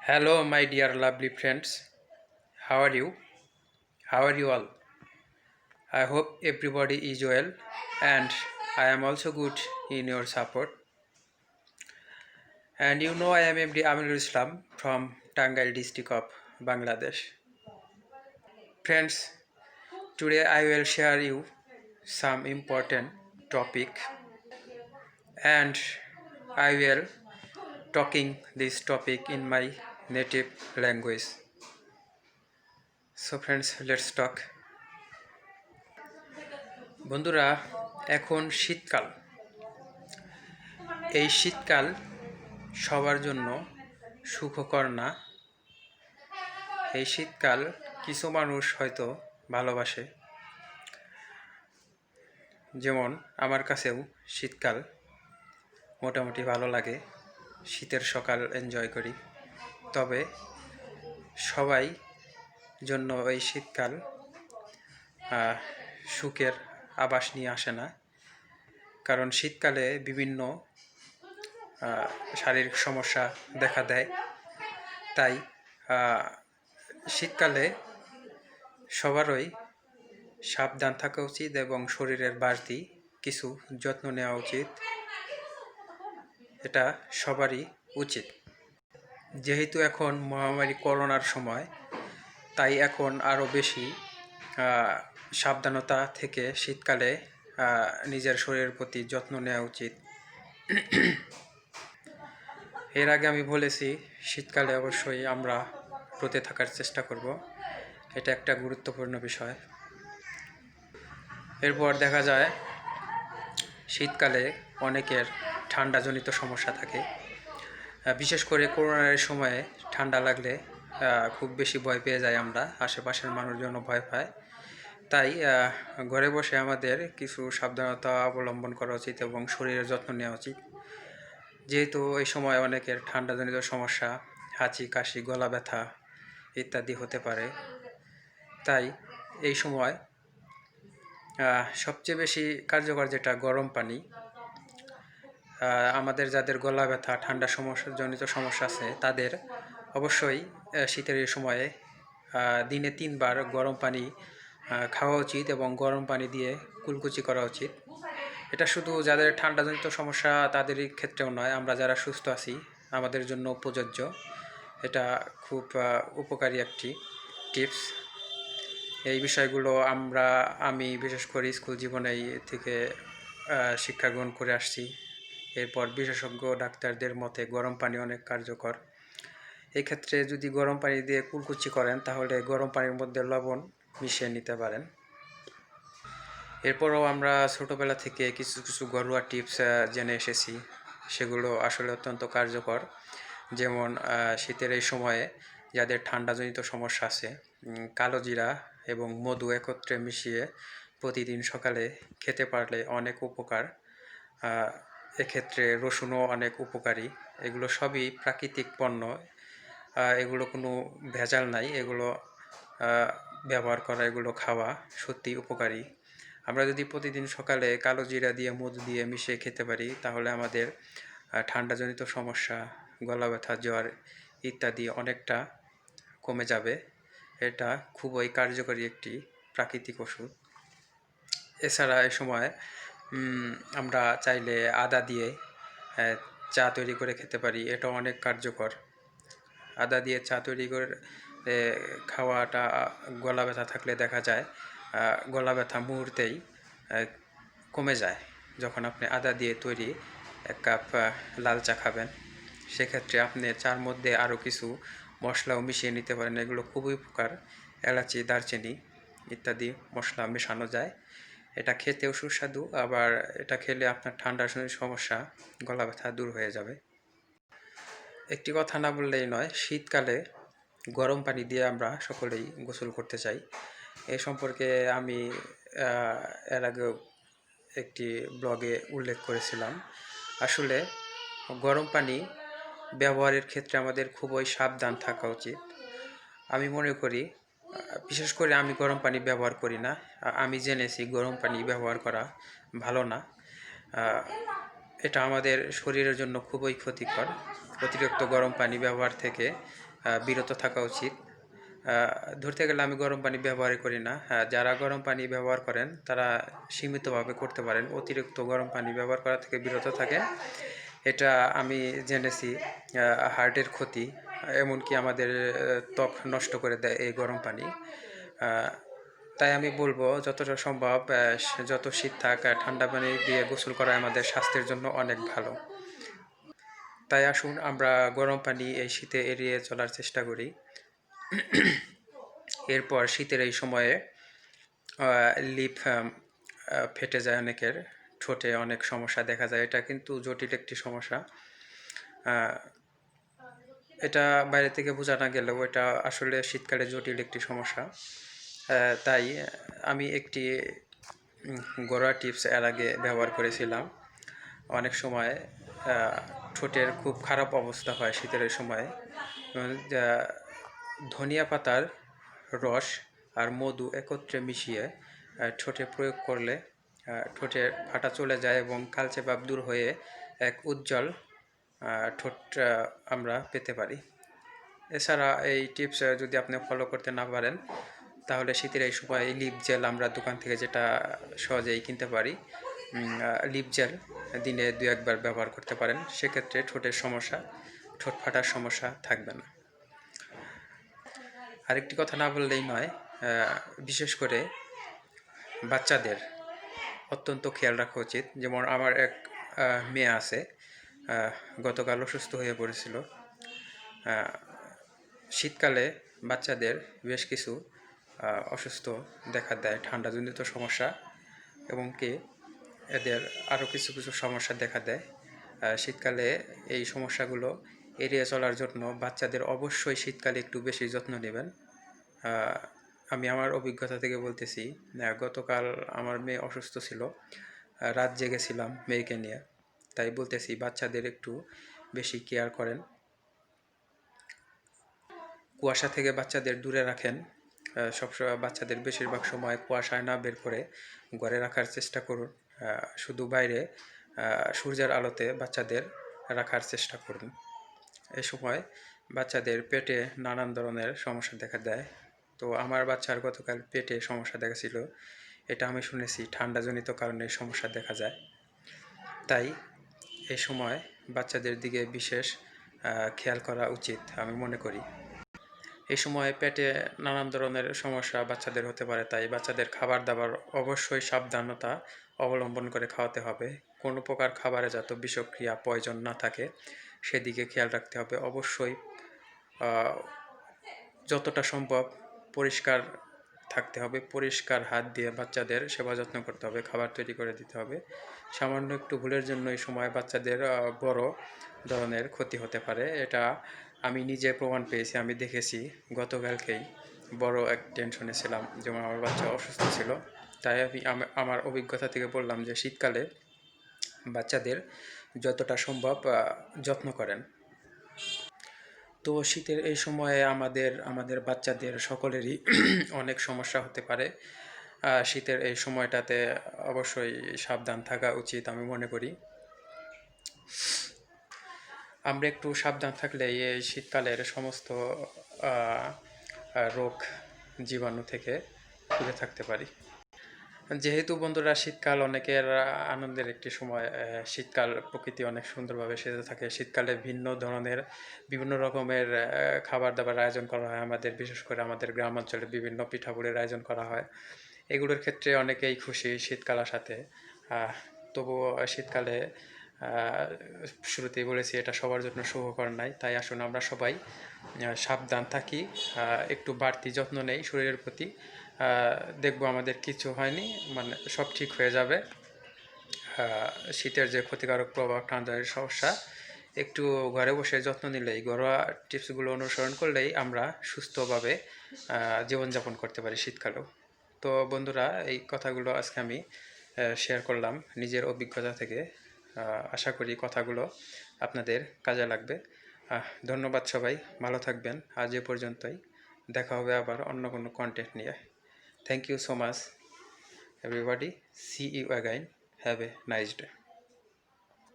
Hello, my dear lovely friends. How are you? How are you all? I hope everybody is well, and I am also good in your support. And you know, I am MD Aminul Islam from Tangail district of Bangladesh. Friends, today I will share you some important topic, and I will talking this topic in my native language. So, friends, let's talk. বন্ধুরা, এখন শীতকাল। এই শীতকাল সবার জন্য সুখকর না। এই শীতকাল কিছু মানুষ হয়তো ভালোবাসে, যেমন আমার কাছেও শীতকাল মোটামুটি ভালো লাগে। শীতের সকাল এনজয় করি। তবে সবাই জন্য এই শীতকাল সুখের আভাস নিয়ে আসে না, কারণ শীতকালে বিভিন্ন শারীরিক সমস্যা দেখা দেয়। তাই শীতকালে সবারই সাবধান থাকা উচিত এবং শরীরের বাড়তি কিছু যত্ন নেওয়া উচিত। এটা সবারই উচিত। যেহেতু এখন মহামারী করোনার সময়, তাই এখন আরও বেশি সাবধানতা থেকে শীতকালে নিজের শরীরের প্রতি যত্ন নেওয়া উচিত। এর আগে আমি বলেছি, শীতকালে অবশ্যই আমরা রোদে থাকার চেষ্টা করব। এটা একটা গুরুত্বপূর্ণ বিষয়। এরপর দেখা যায় শীতকালে অনেকের ঠান্ডাজনিত সমস্যা থাকে। বিশেষ করে করোনার সময়ে ঠান্ডা লাগলে খুব বেশি ভয় পেয়ে যাই আমরা, আশেপাশের মানুষজন ভয় পায়। তাই ঘরে বসে আমাদের কিছু সাবধানতা অবলম্বন করা উচিত এবং শরীরের যত্ন নেওয়া উচিত। যেহেতু এই সময় অনেকের ঠান্ডাজনিত সমস্যা, হাঁচি, কাশি, গলা ব্যথা ইত্যাদি হতে পারে। তাই এই সময় সবচেয়ে বেশি কার্যকর যেটা গরম পানি। আমাদের যাদের গলা ব্যথা, ঠান্ডা জনিত সমস্যা আছে, তাদের অবশ্যই শীতের এই সময়ে দিনে 3 বার গরম পানি খাওয়া উচিত এবং গরম পানি দিয়ে কুলকুচি করা উচিত। এটা শুধু যাদের ঠান্ডাজনিত সমস্যা তাদেরই ক্ষেত্রেও নয়, আমরা যারা সুস্থ আছি আমাদের জন্য প্রযোজ্য। এটা খুব উপকারী একটি টিপস। এই বিষয়গুলো আমি বিশেষ করে স্কুল জীবনেই থেকে শিক্ষা গ্রহণ করে আসছি। এরপর বিশেষজ্ঞ ডাক্তারদের মতে গরম পানি অনেক কার্যকর। এই ক্ষেত্রে যদি গরম পানি দিয়ে কুলকুচি করেন, তাহলে গরম পানির মধ্যে লবণ মিশিয়ে নিতে পারেন। এরপরও আমরা ছোটোবেলা থেকে কিছু কিছু ঘরোয়া টিপস জেনে এসেছি, সেগুলো আসলে অত্যন্ত কার্যকর। যেমন শীতের এই সময়ে যাদের ঠান্ডাজনিত সমস্যা আছে, কালো জিরা এবং মধু একত্রে মিশিয়ে প্রতিদিন সকালে খেতে পারলে অনেক উপকার। এক্ষেত্রে রসুনও অনেক উপকারী। এগুলো সবই প্রাকৃতিক পণ্য, এগুলো কোনো ভেজাল নাই। এগুলো ব্যবহার করা, এগুলো খাওয়া সত্যি উপকারী। আমরা যদি প্রতিদিন সকালে কালো জিরা দিয়ে মধু দিয়ে মিশিয়ে খেতে পারি, তাহলে আমাদের ঠান্ডাজনিত সমস্যা, গলা ব্যথা, জ্বর ইত্যাদি অনেকটা কমে যাবে। এটা খুবই কার্যকরী একটি প্রাকৃতিক ওষুধ। এছাড়া এই সময় আমরা চাইলে আদা দিয়ে চা তৈরি করে খেতে পারি। এটা অনেক কার্যকর। আদা দিয়ে চা তৈরি করে খাওয়াটা, গলা ব্যথা থাকলে দেখা যায় গলা ব্যথা মুহূর্তেই কমে যায় যখন আপনি আদা দিয়ে তৈরি 1 কাপ লাল চা খাবেন। সেক্ষেত্রে আপনি চার মধ্যে আরও কিছু মশলাও মিশিয়ে নিতে পারেন। এগুলো খুবই উপকার। এলাচি, দারচিনি ইত্যাদি মশলা মেশানো যায়। এটা খেতেও সুস্বাদু, আবার এটা খেলে আপনার ঠান্ডার সমস্যা, গলা ব্যথা দূর হয়ে যাবে। একটি কথা না বললেই নয়, শীতকালে গরম পানি দিয়ে আমরা সকলেই গোসল করতে চাই। এ সম্পর্কে আমি এর আগেও একটি ব্লগে উল্লেখ করেছিলাম। আসলে গরম পানি ব্যবহারের ক্ষেত্রে আমাদের খুবই সাবধান থাকা উচিত। আমি মনে করি, বিশেষ করে আমি গরম পানি ব্যবহার করি না। আমি জেনেছি গরম পানি ব্যবহার করা ভালো না। এটা আমাদের শরীরের জন্য খুবই ক্ষতিকর। অতিরিক্ত গরম পানি ব্যবহার থেকে বিরত থাকা উচিত। ধরতে গেলে আমি গরম পানি ব্যবহারই করি না। যারা গরম পানি ব্যবহার করেন তারা সীমিতভাবে করতে পারেন, অতিরিক্ত গরম পানি ব্যবহার করা থেকে বিরত থাকেন। এটা আমি জেনেছি হার্টের ক্ষতি, এমনকি আমাদের ত্বক নষ্ট করে দেয় এই গরম পানি। তাই আমি বলবো যতটা সম্ভব যত শীত থাক ঠান্ডা পানি দিয়ে গোসল করা আমাদের স্বাস্থ্যের জন্য অনেক ভালো। তাই আসুন আমরা গরম পানি এই শীতে এড়িয়ে চলার চেষ্টা করি। এরপর শীতের এই সময়ে লিপ ফেটে যায় অনেকের, ঠোঁটে অনেক সমস্যা দেখা যায়। এটা কিন্তু জটিল একটি সমস্যা। এটা বাইরে থেকে বোঝা না গেলেও এটা আসলে শীতকালে জটিল একটি সমস্যা। তাই আমি একটি ঘরোয়া টিপস এর আগে ব্যবহার করেছিলাম। অনেক সময় ঠোঁটের খুব খারাপ অবস্থা হয় শীতের সময়ে। ধনিয়া পাতার রস আর মধু একত্রে মিশিয়ে ঠোঁটে প্রয়োগ করলে ঠোঁটের ফাটা চলে যায় এবং কালচে ভাব দূর হয়ে এক উজ্জ্বল ঠোঁট আমরা পেতে পারি। এছাড়া এই টিপস যদি আপনি ফলো করতে না পারেন তাহলে শীতের এই সময় লিপ জেল আমরা দোকান থেকে যেটা সহজেই কিনতে পারি, লিপ জেল দিনে 2-1 বার ব্যবহার করতে পারেন। সেক্ষেত্রে ঠোঁটের সমস্যা, ঠোঁট ফাটার সমস্যা থাকবে না। আরেকটি কথা না বললেই নয়, বিশেষ করে বাচ্চাদের অত্যন্ত খেয়াল রাখা উচিত। যেমন আমার এক মেয়ে আছে, গতকাল অসুস্থ হয়ে পড়েছিল। শীতকালে বাচ্চাদের বেশ কিছু অসুস্থ দেখা দেয়, ঠান্ডাজনিত সমস্যা, এবং কি এদের আরও কিছু কিছু সমস্যা দেখা দেয়। শীতকালে এই সমস্যাগুলো এড়িয়ে চলার জন্য বাচ্চাদের অবশ্যই শীতকালে একটু বেশি যত্ন নেবেন। আমি আমার অভিজ্ঞতা থেকে বলতেছি, গতকাল আমার মেয়ে অসুস্থ ছিল, রাত জেগেছিলাম মেয়েকে নিয়ে। তাই বলতেছি বাচ্চাদের একটু বেশি কেয়ার করেন, কুয়াশা থেকে বাচ্চাদের দূরে রাখেন। সবসময় বাচ্চাদের বেশিরভাগ সময় কুয়াশায় না বের করে ঘরে রাখার চেষ্টা করুন। শুধু বাইরে সূর্যের আলোতে বাচ্চাদের রাখার চেষ্টা করুন। এই সময় বাচ্চাদের পেটে নানান ধরনের সমস্যা দেখা দেয়। তো আমার বাচ্চার গতকাল পেটে সমস্যা দেখাছিল, এটা আমি শুনেছি ঠান্ডাজনিত কারণে সমস্যা দেখা যায়। তাই এই সময় বাচ্চাদের দিকে বিশেষ খেয়াল করা উচিত আমি মনে করি। এই সময় পেটে নানান ধরনের সমস্যা বাচ্চাদের হতে পারে, তাই বাচ্চাদের খাবার দাবার অবশ্যই সাবধানতা অবলম্বন করে খাওয়াতে হবে। কোনো প্রকার খাবারে যাতে বিষক্রিয়া পয়জন না থাকে সেদিকে খেয়াল রাখতে হবে। অবশ্যই যতটা সম্ভব পরিষ্কার থাকতে হবে, পরিষ্কার হাত দিয়ে বাচ্চাদের সেবা যত্ন করতে হবে, খাবার তৈরি করে দিতে হবে। সামান্য একটু ভুলের জন্য এই সময় বাচ্চাদের বড় ধরনের ক্ষতি হতে পারে। এটা আমি নিজে প্রমাণ পেয়েছি, আমি দেখেছি। গতকালকেই বড় এক টেনশনে ছিলাম, যেমন আমার বাচ্চা অসুস্থ ছিল। তাই আমি আমার অভিজ্ঞতা থেকে বললাম যে শীতকালে বাচ্চাদের যতটা সম্ভব যত্ন করেন। তো শীতের এই সময়ে আমাদের বাচ্চাদের সকলেরই অনেক সমস্যা হতে পারে। শীতের এই সময়টাতে অবশ্যই সাবধান থাকা উচিত আমি মনে করি। আমরা একটু সাবধান থাকলে এই শীতকালের সমস্ত রোগ জীবাণু থেকে দূরে থাকতে পারি। যেহেতু বন্ধুরা শীতকাল অনেকের আনন্দের একটি সময়, শীতকাল প্রকৃতি অনেক সুন্দরভাবে সেজে থাকে। শীতকালে বিভিন্ন রকমের খাবার দাবার আয়োজন করা হয় আমাদের, বিশেষ করে আমাদের গ্রাম অঞ্চলে বিভিন্ন পিঠাপুলির আয়োজন করা হয়। এগুলোর ক্ষেত্রে অনেকেই খুশি শীতকাল আসাতে। তবুও শীতকালে শুরুতেই বলেছি এটা সবার জন্য সুখকর নয়। তাই আসুন আমরা সবাই সাবধান থাকি, একটু বাড়তি যত্ন নেই শরীরের প্রতি। দেখবো আমাদের কিছু হয়নি, মানে সব ঠিক হয়ে যাবে। শীতের যে ক্ষতিকারক প্রভাব, ঠান্ডার সমস্যা, একটু ঘরে বসে যত্ন নিলেই, ঘরোয়া টিপসগুলো অনুসরণ করলেই আমরা সুস্থভাবে জীবনযাপন করতে পারি শীতকালেও। তো বন্ধুরা, এই কথাগুলো আজকে আমি শেয়ার করলাম নিজের অভিজ্ঞতা থেকে। আশা করি কথাগুলো আপনাদের কাজে লাগবে। ধন্যবাদ সবাই, ভালো থাকবেন। আজ এ পর্যন্তই, দেখা হবে আবার অন্য কোনো কন্টেন্ট নিয়ে। Thank you so much everybody. See you again. Have a nice day.